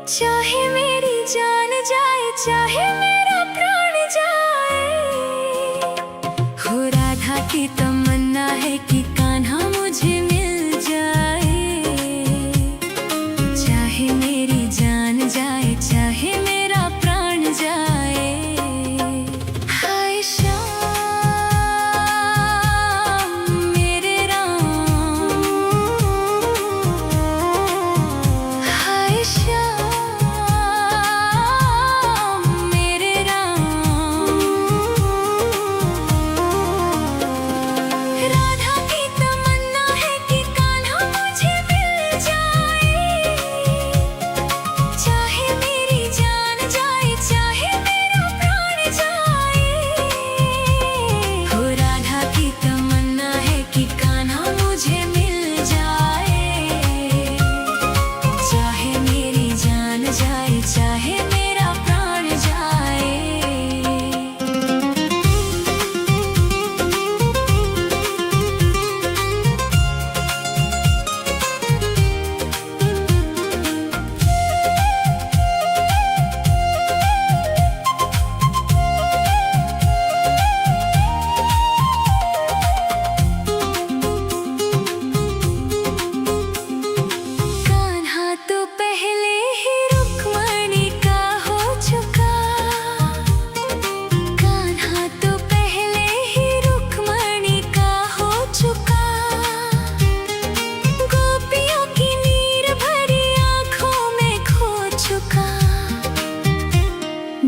चाहे मेरी जान जाए, चाहे मेरा प्राण जाए। हो राधा की तमन्ना है कि कान्हा मुझे मिल जाए। चाहे मेरी जान जाए, चाहे मेरा प्राण जाए। हाय श्याम मेरे राम, हाय श्याम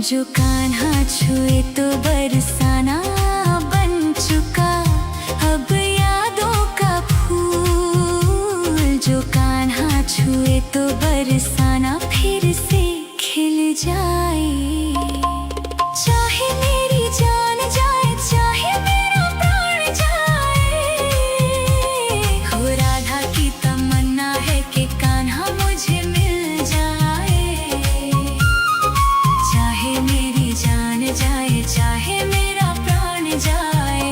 जो कान्हा छुए तो बरसाना बन चुका। अब यादों का फूल जो कान्हा छुए तो बरसाना फिर से खिल जाए। चाहे मेरी जान जाए, चाहे मेरा प्राण जाए। हो राधा की तमन्ना है कि कान्हा मुझे मिल जाए। चाहे मेरी जान जाए, चाहे मेरा प्राण जाए।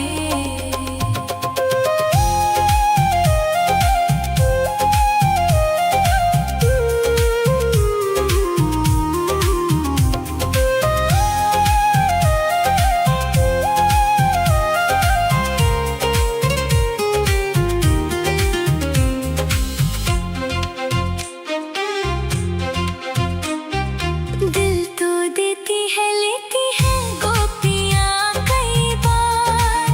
दिल तो देती है, लेती है गोपियाँ कई बार।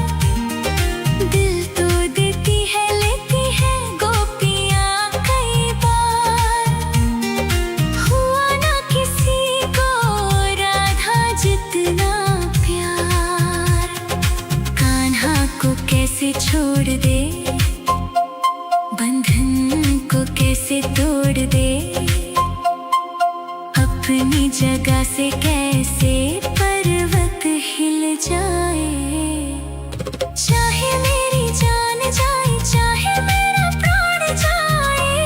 दिल तो देती है, लेती है गोपियाँ कई बार। हुआ ना किसी को राधा जितना प्यार। कान्हा को कैसे छोड़ दे, बंधन को कैसे तोड़ दे। अपनी जगह से कैसे पर्वत हिल जाए। चाहे मेरी जान जाए, चाहे मेरा प्राण जाए।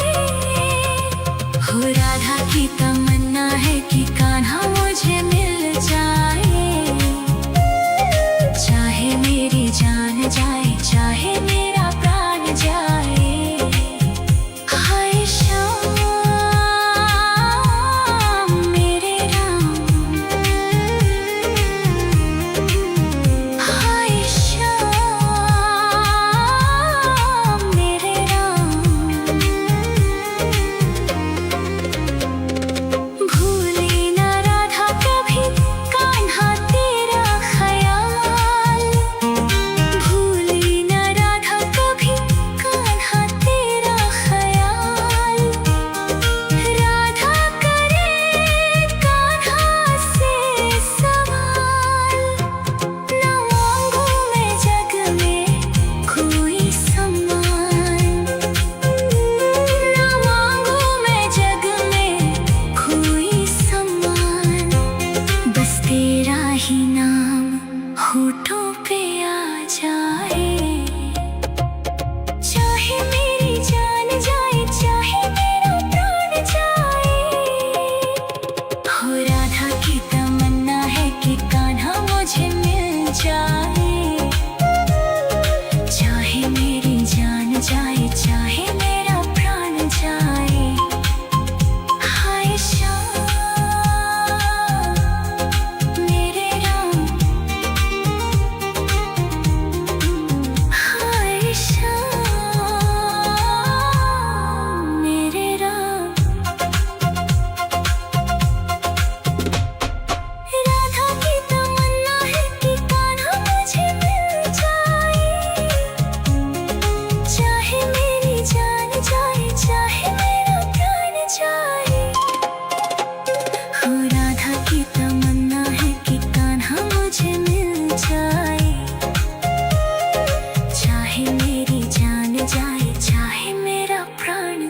हो राधा की तमन्ना है कि कान्हा मुझे मिल जाए। चाहे मेरी जान जाए, चाहे मेरा प्राण जाए। हाय श्याम मेरे राम,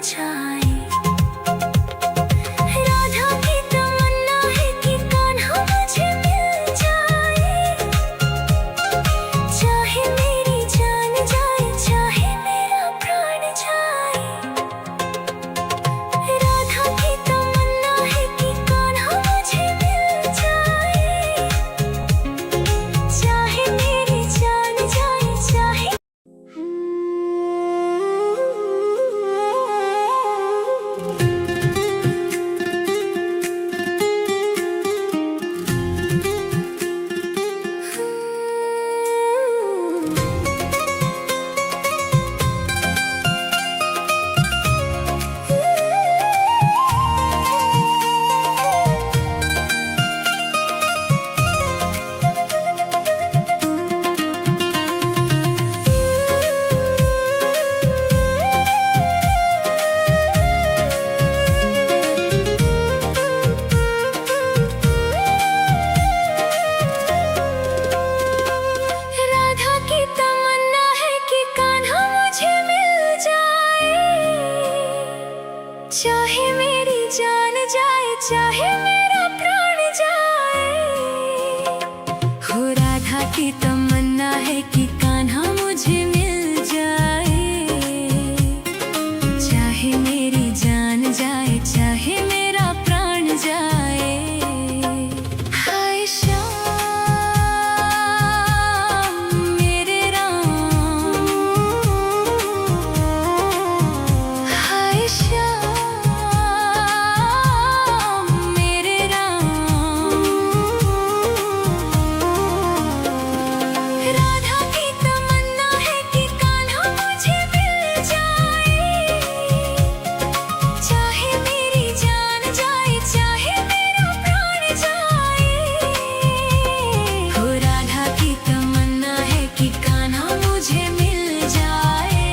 जाए। राधा की तमन्ना है कि कान्हा मुझे मिल जाए, चाहे मेरी जान जाए, चाहे मेरा प्राण जाए। राधा की तमन्ना है कि कान्हा मुझे मिल जाए, चाहे मेरी जान जाए, चाहे राधा की तमन्ना है कि कान्हा मुझे मिल जाए, चाहे मेरी जान जाए, चाहे मेरा प्राण जाए। हो राधा की तमन्ना है कि कान्हा मुझे मिल जाए, चाहे मेरी जान जाए, चाहे मेरा प्राण जाए। हाय श्याम मेरे राम, हाय श्याम मेरे राम। राधा की तमन्ना है कि कान्हा मुझे मिल जाए, चाहे मेरी जान जाए, चाहे मेरा प्राण जाए। हो राधा की तमन्ना है कि कान्हा मुझे मिल जाए,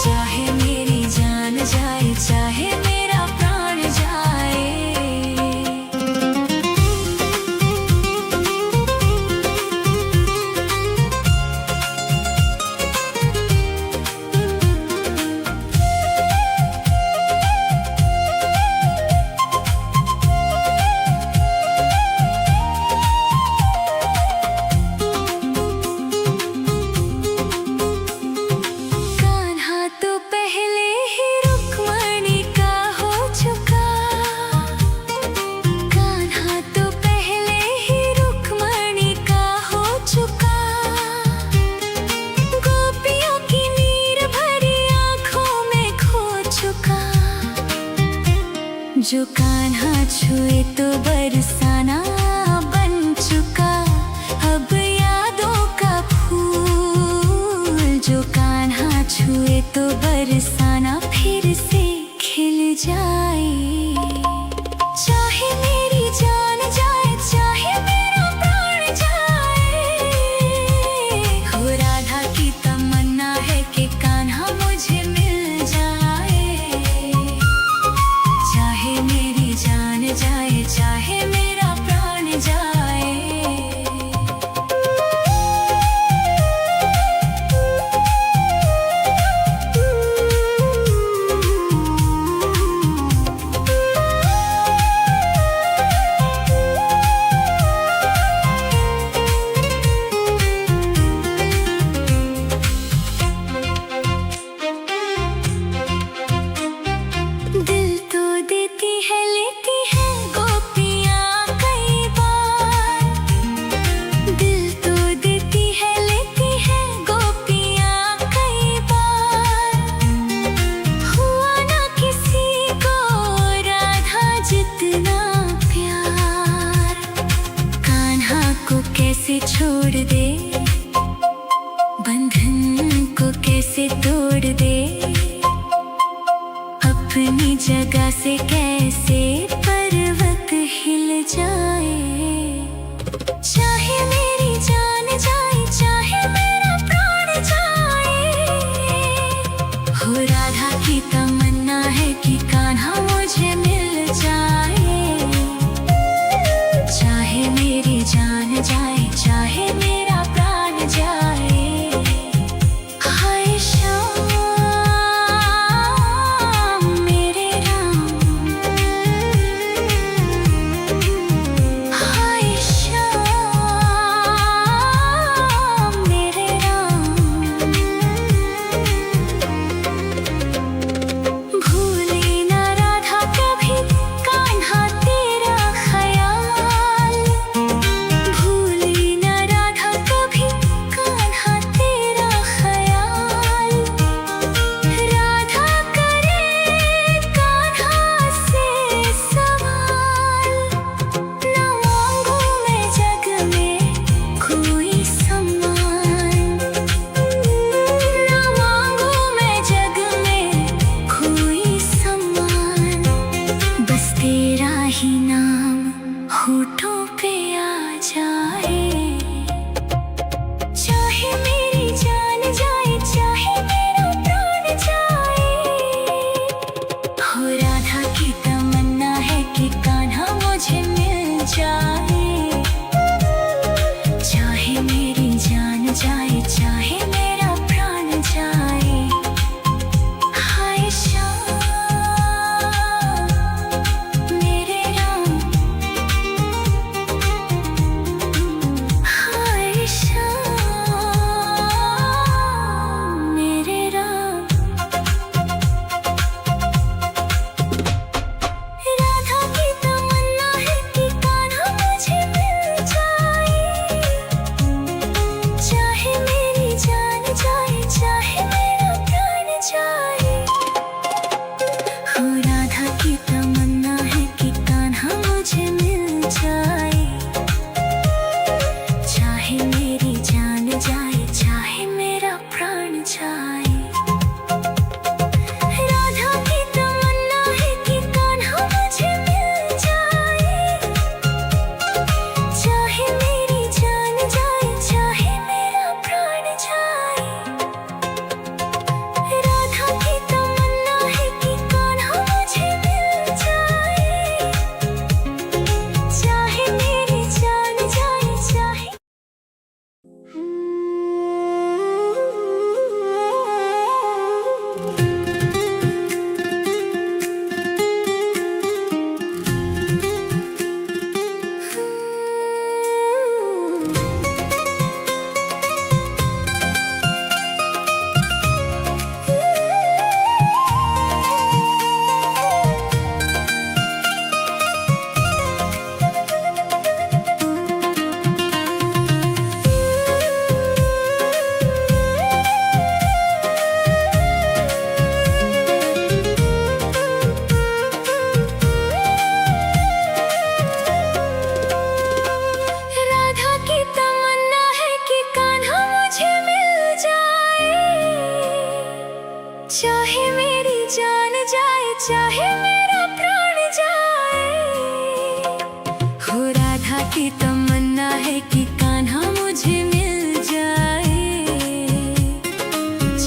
चाहे मेरी जान जाए, चाहे मेरा प्राण जाए। कान्हा तो पहले ही रुक्मणी का हो चुका, कान्हा तो पहले ही रुक्मणी का हो चुका। गोपियों की नीर भरी आंखों में खो चुका, जो कान्हा छुए तो बरसाना बन चुका। अब यादों का फूल जो कान्हा छुए तो बरसाना फिर से खिल जाए, चाहे मेरी जान जाए, चाहे मेरा प्राण जाए। हो राधा की तमन्ना है कि कान्हा मुझे मिल जाए, चाहे मेरी जान जाए, चाहे मेरा प्राण जाए। दिल तो देती है, लेती है गोपियाँ कई बार। दिल तो देती है, लेती है गोपियाँ कई बार। हुआ ना किसी को राधा जितना प्यार, कान्हा को कैसे छोड़ दे, बंधन को कैसे तोड़ दे, अपनी जगह से कैसे पर्वत हिल जाए। चाहे मेरी जान जाए, चाहे मेरा प्राण जाए। हो राधा की तमन्ना है कि कान्हा मुझे मिल जाए, चाहे मेरी जान जाए, चाहे मेरा प्राण जाए। हाय श्याम चाहे मेरी जान जाए, चाहे मेरा प्राण जाए, हो राधा की तमन्ना है कि कान्हा मुझे मिल जाए।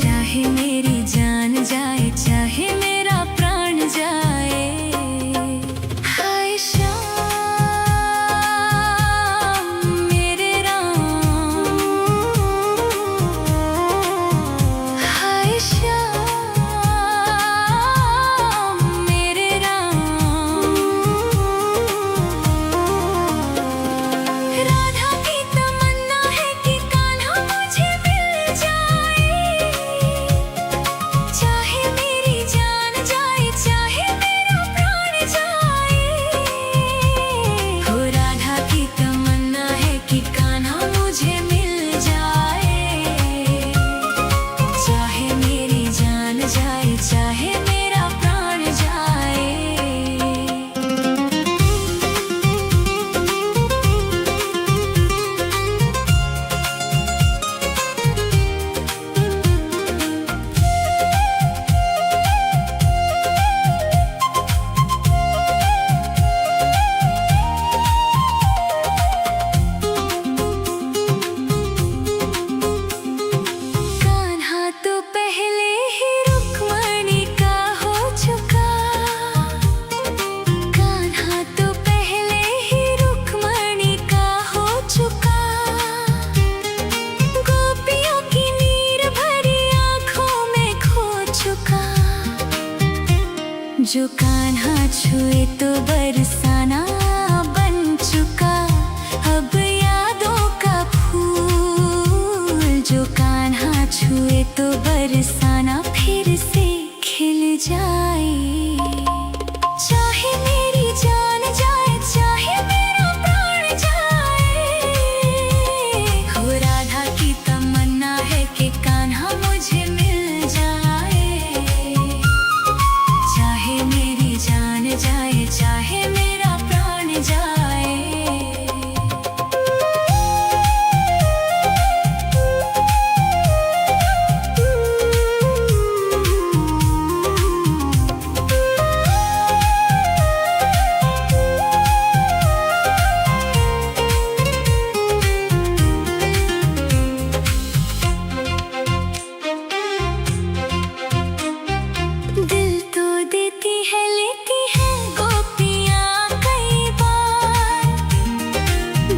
चाहे मेरी जान जाए, चाहे मेरा प्राण जाए। हाय श्याम मेरे राम, हाय श्याम मेरे राम। राधा की तमन्ना है कि कान्हा मुझे मिल जाए। चाहे मेरी जान जाए, चाहे मेरा प्राण जाए, हो राधा की तमन्ना है कि कान्हा मुझे मिल जाए। चाहे मेरी जान जाए, चाहे मेरा प्राण जाए। कान्हा तो पहले ही रुक्मणी का हो चुका। कान्हा तो पहले ही रुक्मणी का हो चुका। गोपियों की नीर भरी आंखों में खो चुका। जो कान्हा छुए तो बरसाना बन चुका। अब यादों का फूल जो कान्हा छुए तो बरसाना फिर से खिल जाए। चाहे मेरी जान जाए, चाहे मेरा प्राण जाए, हो राधा की तमन्ना है कि कान्हा मुझे मिल जाए। चाहे मेरी जान जाए, चाहे मेरा प्राण जाए। दिल तो देती है, लेती है गोपियाँ कई बार।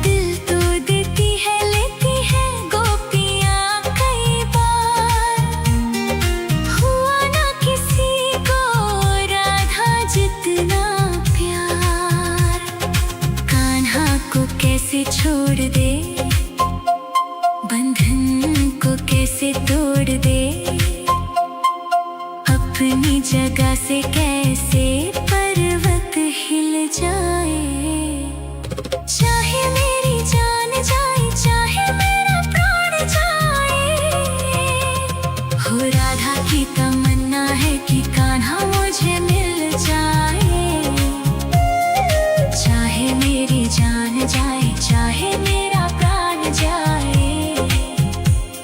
दिल तो देती है, लेती है गोपियाँ कई बार। हुआ ना किसी को राधा जितना प्यार। कान्हा को कैसे छोड़ दे, बंधन को कैसे तोड़ दे। अपनी जगह से कैसे पर्वत हिल जाए। चाहे मेरी जान जाए, चाहे मेरा प्राण जाए, हो राधा की तमन्ना है कि कान्हा मुझे मिल जाए। चाहे मेरी जान जाए, चाहे मेरा प्राण जाए।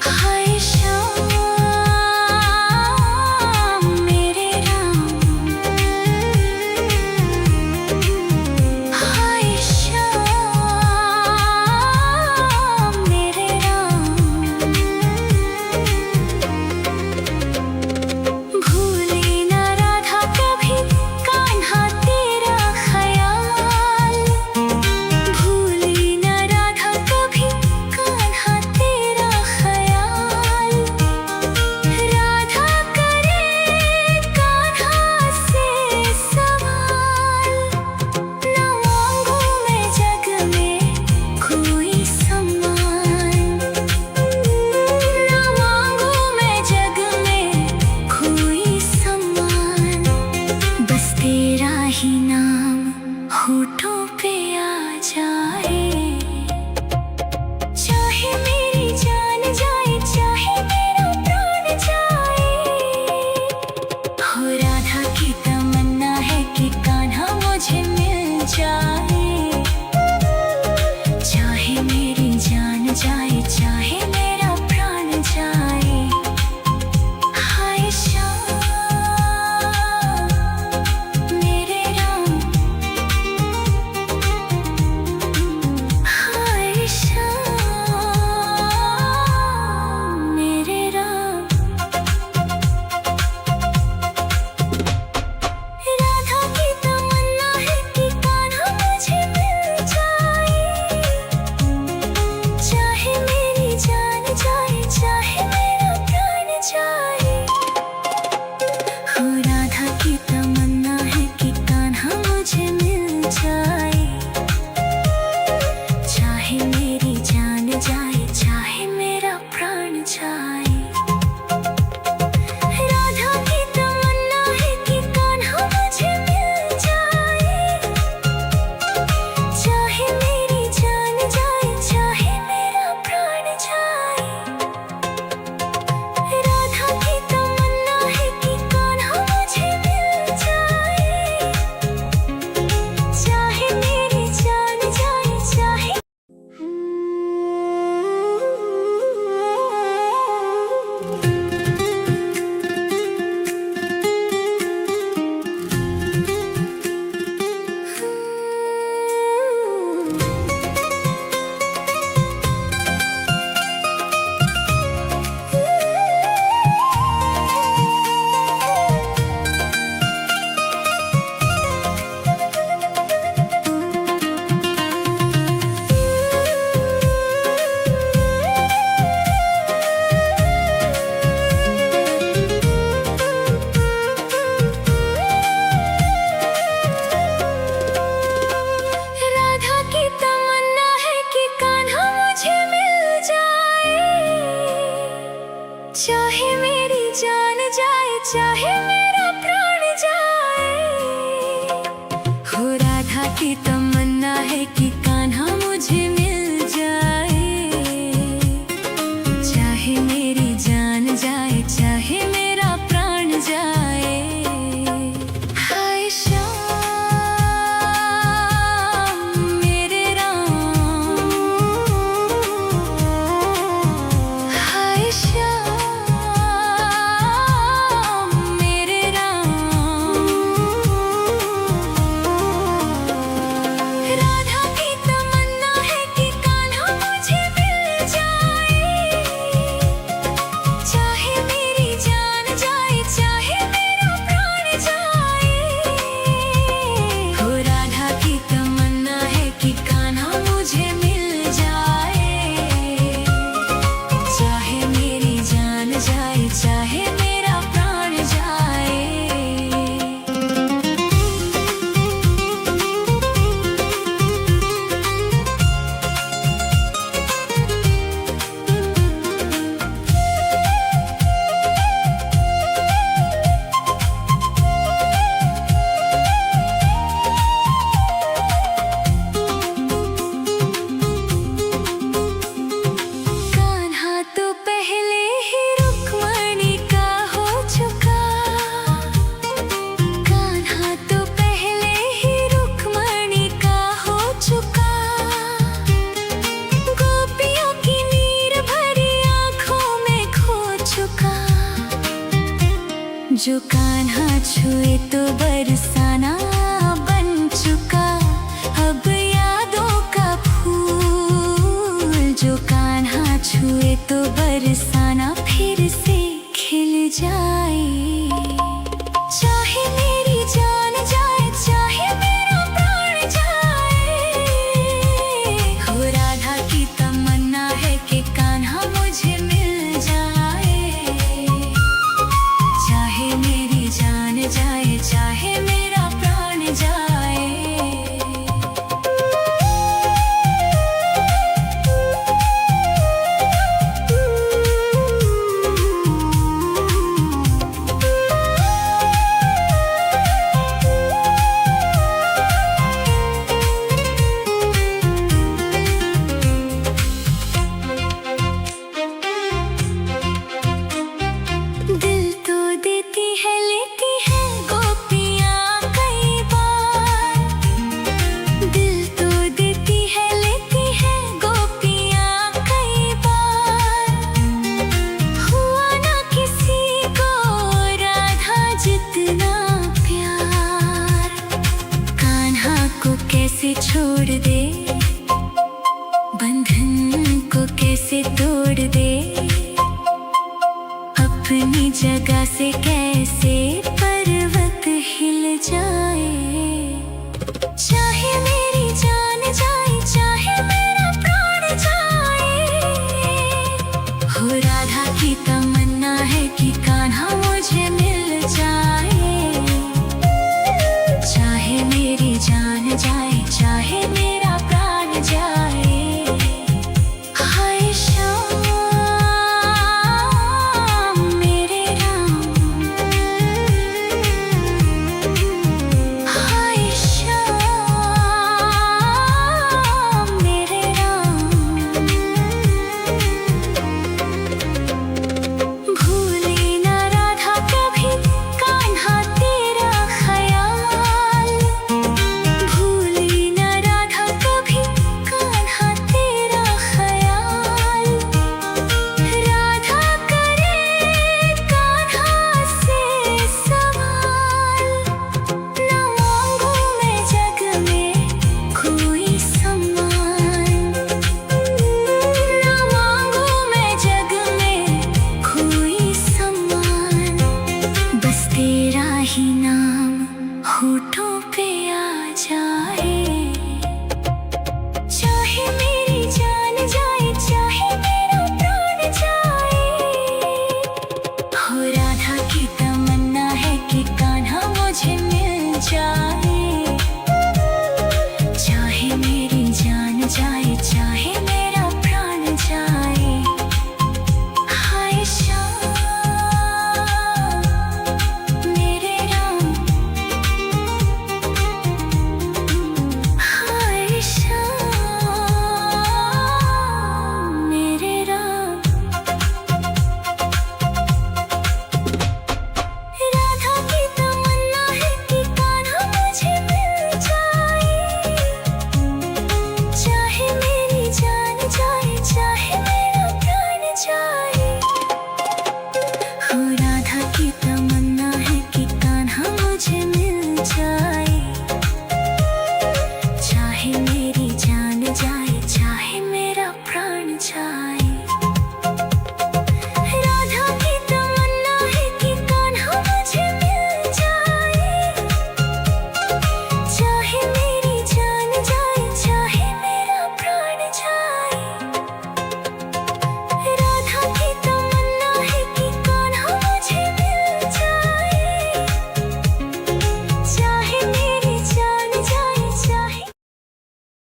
हाय श्याम मेरे राम, हाय श्याम मेरे राम। भूले ना राधा कभी कान्हा तेरा ख्याल। भूले ना राधा चाहे मेरा प्राण जाए। हो राधा की तमन्ना है कि कान्हा मुझे मिल जाए। चाहे मेरी जान जाए, चाहे मेरा प्राण जाए। हाय श्याम मेरे राम, हाय श्याम मेरे राम। राधा की तमन्ना है कि कान्हा मुझे मिल जाए। चाहे मेरी जान जाए, चाहे मेरा प्राण जाए। हो राधा की तमन्ना है कि कान्हा मुझे मिल जाए। चाहे मेरी जान जाए, चाहे मेरा प्राण जाए। कान्हा तो पहले ही रुक्मणी का हो चुका। कान्हा तो पहले ही रुक्मणी का हो चुका। गोपियों की नीर भरी आंखों में खो चुका। जो कान्हा छुए तो बरसाना बन चुका। अब यादों का फूल जो कान्हा छुए तो बरसाना फिर से खिल जाए। चाहे मेरी जान जाए, चाहे मेरा प्राण जाए। हो राधा की तमन्ना है कि कान्हा मुझे मिल जाए। चाहे मेरी जान जाए, चाहे मेरा प्राण जाए। दिल तो देती है, लेती है गोपियाँ कई बार। दिल तो देती है, लेती है गोपियाँ कई बार। हुआ ना किसी को राधा जितना प्यार। कान्हा को कैसे छोड़ दे, बंधन को कैसे तोड़ दे। अपनी जगह से कैसे पर्वत हिल जाए।